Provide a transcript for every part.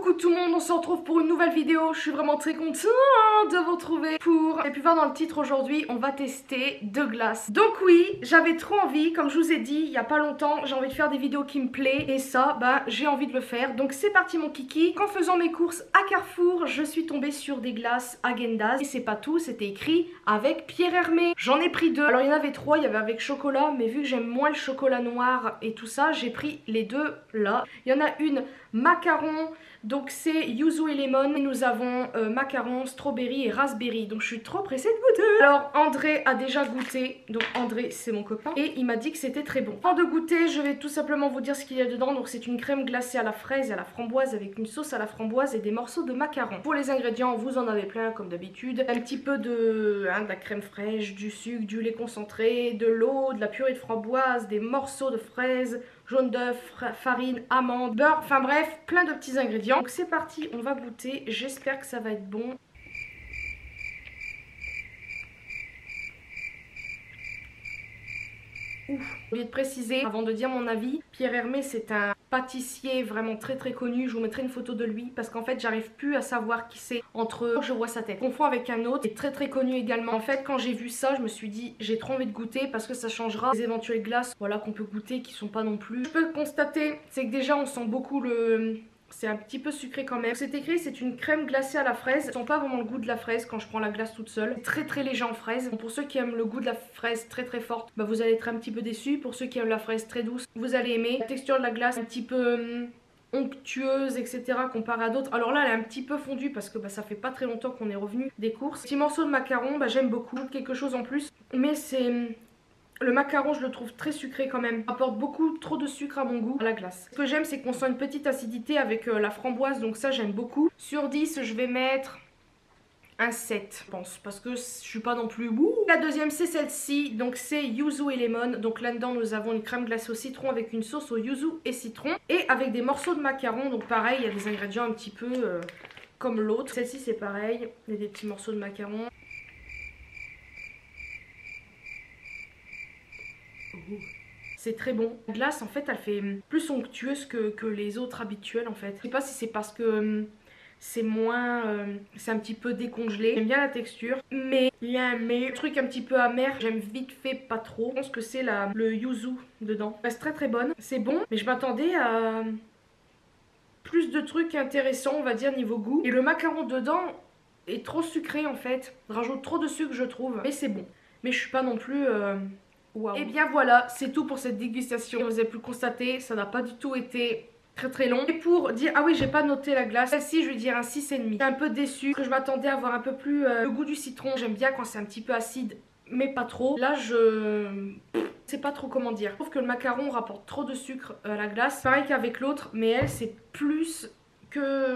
Coucou tout le monde, on se retrouve pour une nouvelle vidéo. Je suis vraiment très contente de vous retrouver pour... Vous avez pu voir dans le titre aujourd'hui, on va tester deux glaces. Donc oui, j'avais trop envie, comme je vous ai dit il y a pas longtemps, j'ai envie de faire des vidéos qui me plaisent. Et ça, bah j'ai envie de le faire. Donc c'est parti mon kiki. En faisant mes courses à Carrefour, je suis tombée sur des glaces Häagen-Dazs. Et c'est pas tout, c'était écrit avec Pierre Hermé. J'en ai pris deux. Alors il y en avait trois, il y avait avec chocolat. Mais vu que j'aime moins le chocolat noir et tout ça, j'ai pris les deux là. Il y en a une macaron. Donc c'est yuzu et lemon et nous avons macaron, strawberry et raspberry. Donc je suis trop pressée de goûter. Alors André a déjà goûté, donc André c'est mon copain et il m'a dit que c'était très bon. Avant de goûter, je vais tout simplement vous dire ce qu'il y a dedans. Donc c'est une crème glacée à la fraise et à la framboise avec une sauce à la framboise et des morceaux de macaron. Pour les ingrédients, vous en avez plein comme d'habitude. Un petit peu de la crème fraîche, du sucre, du lait concentré, de l'eau, de la purée de framboise, des morceaux de fraises, jaune d'œuf, farine, amande, beurre, enfin bref, plein de petits ingrédients. Donc c'est parti, on va goûter, j'espère que ça va être bon. Ouf. J'ai oublié de préciser, avant de dire mon avis, Pierre Hermé c'est un pâtissier vraiment très connu. Je vous mettrai une photo de lui parce qu'en fait j'arrive plus à savoir qui c'est entre eux. Je vois sa tête. Je confonds avec un autre qui est très connu également. En fait quand j'ai vu ça je me suis dit j'ai trop envie de goûter parce que ça changera les éventuelles glaces voilà, qu'on peut goûter qui sont pas non plus. Je peux constater c'est que déjà on sent beaucoup le... C'est un petit peu sucré quand même. C'est écrit, c'est une crème glacée à la fraise. Je sens pas vraiment le goût de la fraise quand je prends la glace toute seule. Très léger en fraise. Bon, pour ceux qui aiment le goût de la fraise très forte, bah vous allez être un petit peu déçus. Pour ceux qui aiment la fraise très douce, vous allez aimer. La texture de la glace un petit peu onctueuse, etc. comparée à d'autres. Alors là, elle est un petit peu fondue parce que bah, ça fait pas très longtemps qu'on est revenu des courses. Petit morceau de macaron, bah j'aime beaucoup. Quelque chose en plus. Mais c'est... Le macaron je le trouve très sucré quand même, apporte beaucoup trop de sucre à mon goût à la glace. Ce que j'aime c'est qu'on sent une petite acidité avec la framboise, donc ça j'aime beaucoup. Sur 10 je vais mettre un 7 je pense, parce que je suis pas non plus wouh. La deuxième c'est celle-ci, donc c'est yuzu et lemon. Donc là-dedans nous avons une crème glacée au citron avec une sauce au yuzu et citron. Et avec des morceaux de macaron, donc pareil il y a des ingrédients un petit peu comme l'autre. Celle-ci c'est pareil, il y a des petits morceaux de macaron. C'est très bon. La glace en fait elle fait plus onctueuse que les autres habituelles en fait. Je sais pas si c'est parce que c'est moins... c'est un petit peu décongelé. J'aime bien la texture. Mais il y a un truc un petit peu amer. J'aime vite fait pas trop. Je pense que c'est le yuzu dedans. Elle reste très bonne. C'est bon. Mais je m'attendais à plus de trucs intéressants on va dire niveau goût. Et le macaron dedans est trop sucré en fait. Rajoute trop de sucre je trouve. Mais c'est bon. Mais je suis pas non plus... Wow. Et bien voilà, c'est tout pour cette dégustation. Vous avez pu le constater, ça n'a pas du tout été très long. Et pour dire, ah oui j'ai pas noté la glace, celle-ci je vais dire un 6,5. Je suis un peu déçue, parce que je m'attendais à avoir un peu plus le goût du citron. J'aime bien quand c'est un petit peu acide, mais pas trop. Là je... sais pas trop comment dire. Je trouve que le macaron rapporte trop de sucre à la glace. Pareil qu'avec l'autre, mais elle c'est plus que...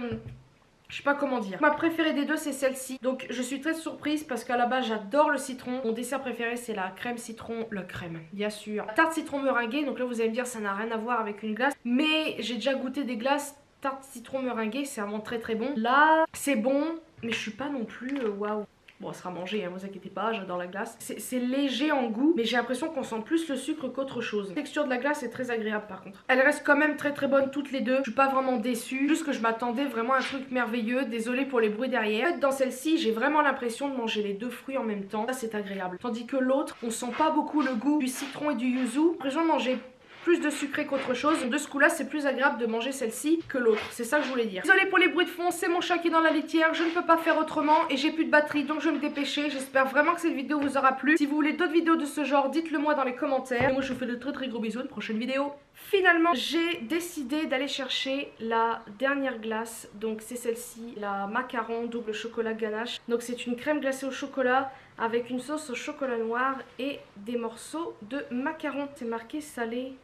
Je sais pas comment dire. Ma préférée des deux c'est celle-ci. Donc je suis très surprise parce qu'à la base j'adore le citron. Mon dessert préféré c'est la crème citron. Le crème bien sûr. La tarte citron meringuée. Donc là vous allez me dire ça n'a rien à voir avec une glace. Mais j'ai déjà goûté des glaces tarte citron meringuée. C'est vraiment très bon. Là c'est bon. Mais je suis pas non plus waouh. Bon, ça sera mangé, hein, vous inquiétez pas, j'adore la glace. C'est léger en goût, mais j'ai l'impression qu'on sent plus le sucre qu'autre chose. La texture de la glace est très agréable par contre. Elle reste quand même très bonne toutes les deux. Je suis pas vraiment déçue, juste que je m'attendais vraiment à un truc merveilleux. Désolée pour les bruits derrière. En fait, dans celle-ci, j'ai vraiment l'impression de manger les deux fruits en même temps. Ça, c'est agréable. Tandis que l'autre, on sent pas beaucoup le goût du citron et du yuzu. J'ai l'impression de manger plus de sucré qu'autre chose. De ce coup là c'est plus agréable de manger celle-ci que l'autre, c'est ça que je voulais dire. Désolée pour les bruits de fond, c'est mon chat qui est dans la litière, je ne peux pas faire autrement et j'ai plus de batterie donc je vais me dépêcher. J'espère vraiment que cette vidéo vous aura plu. Si vous voulez d'autres vidéos de ce genre, dites-le moi dans les commentaires. Et moi je vous fais de très gros bisous, une prochaine vidéo. Finalement j'ai décidé d'aller chercher la dernière glace, donc c'est celle-ci, la macaron double chocolat ganache. Donc c'est une crème glacée au chocolat avec une sauce au chocolat noir et des morceaux de macaron. C'est marqué salé.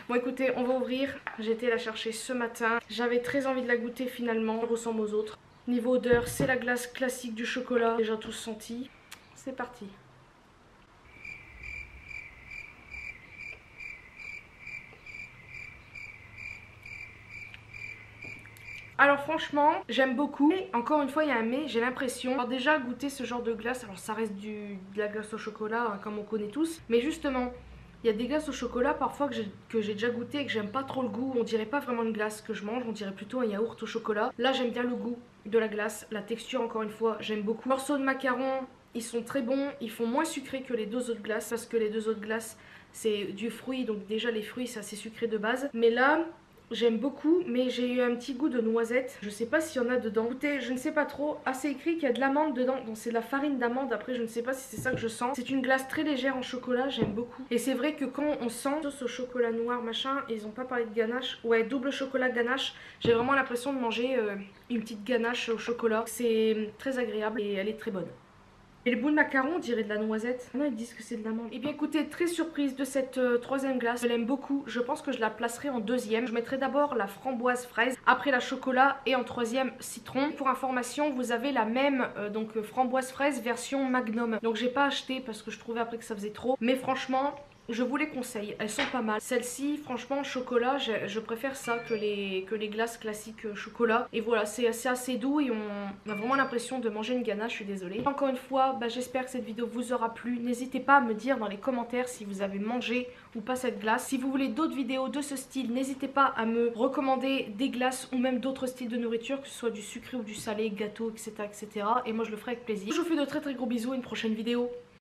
Bon écoutez, on va ouvrir. J'ai été la chercher ce matin. J'avais très envie de la goûter finalement. Elle ressemble aux autres. Niveau odeur, c'est la glace classique du chocolat. Déjà tous senti. C'est parti. Alors franchement, j'aime beaucoup. Mais encore une fois, il y a un mais, j'ai l'impression. Alors déjà, goûter ce genre de glace, alors ça reste de la glace au chocolat, hein, comme on connaît tous. Mais justement... Il y a des glaces au chocolat parfois que j'ai déjà goûté et que j'aime pas trop le goût. On dirait pas vraiment une glace que je mange, on dirait plutôt un yaourt au chocolat. Là j'aime bien le goût de la glace, la texture encore une fois j'aime beaucoup. Morceaux de macaron, ils sont très bons, ils font moins sucré que les deux autres glaces parce que les deux autres glaces c'est du fruit, donc déjà les fruits c'est assez sucré de base. Mais là j'aime beaucoup, mais j'ai eu un petit goût de noisette. Je sais pas s'il y en a dedans. Écoutez, je ne sais pas trop. Ah, c'est écrit qu'il y a de l'amande dedans. Donc c'est de la farine d'amande. Après, je ne sais pas si c'est ça que je sens. C'est une glace très légère en chocolat. J'aime beaucoup. Et c'est vrai que quand on sent sauce au chocolat noir, machin, et ils ont pas parlé de ganache. Ouais, double chocolat ganache. J'ai vraiment l'impression de manger une petite ganache au chocolat. C'est très agréable et elle est très bonne. Et les boules de macaron, on dirait de la noisette. Non, ils disent que c'est de l'amande. Et bien écoutez, très surprise de cette troisième glace. Je l'aime beaucoup. Je pense que je la placerai en deuxième. Je mettrai d'abord la framboise fraise, après la chocolat et en troisième citron. Pour information, vous avez la même donc framboise fraise version Magnum. Donc j'ai pas acheté parce que je trouvais après que ça faisait trop. Mais franchement, je vous les conseille, elles sont pas mal. Celle-ci, franchement, chocolat, je préfère ça que les glaces classiques chocolat. Et voilà, c'est assez doux et on a vraiment l'impression de manger une ganache, je suis désolée. Encore une fois, j'espère que cette vidéo vous aura plu. N'hésitez pas à me dire dans les commentaires si vous avez mangé ou pas cette glace. Si vous voulez d'autres vidéos de ce style, n'hésitez pas à me recommander des glaces ou même d'autres styles de nourriture, que ce soit du sucré ou du salé, gâteau, etc. etc. Et moi, je le ferai avec plaisir. Je vous fais de très très gros bisous, à une prochaine vidéo.